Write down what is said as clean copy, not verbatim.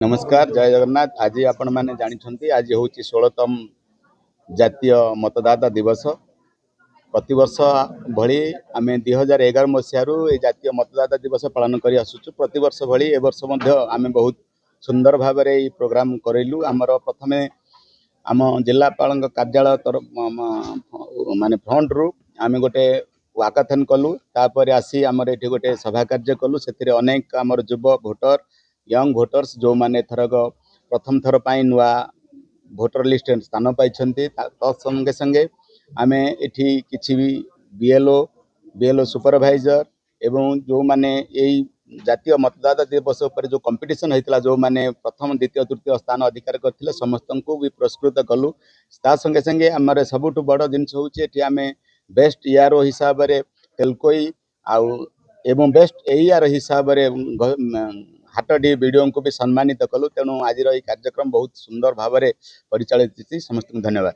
नमस्कार जय जगन्नाथ। आज आपण मैंने जानी आज हूँ 16तम जातीय मतदाता दिवस। प्रतिवर्ष भली आम 2011 मसीह जातीय मतदाता दिवस पालन कर आसुचु। प्रतिवर्ष भली ए वर्ष आम बहुत सुंदर भाव प्रोग्राम करेलु। आमर प्रथम आम जिलापाल कार्यालय तरफ माने फ्रंट रु आम गोटे वाकाथन कलु। तापर आसी आमर ये गोटे सभा कार्य कलु। से अनेक आमर युव भोटर यंग भोटर्स जो माने थरक प्रथम थर पाई नुआ भोटर लिस्ट स्थान पाई संगे संगे आम एठी किछि भी बीएलओ सुपरवाइजर एवं जो माने यही जातीय मतदाता दिवस पर जो कंपटीशन होता जो माने प्रथम द्वितीय तृतीय स्थान अधिकार करथिले समस्त को भी पुरस्कृत कलु। ता संगे संगे आमर सबुठ बड़ जिनस होची आम बेस्ट ईआरओ हिसाब रे तेलकोई आउ एवं बेस्ट एआर हिसाब रे हाटडी वीडियो को भी सम्मानित कलु। तेणु आज कार्यक्रम बहुत सुंदर भाव में परिचालित। समस्त धन्यवाद।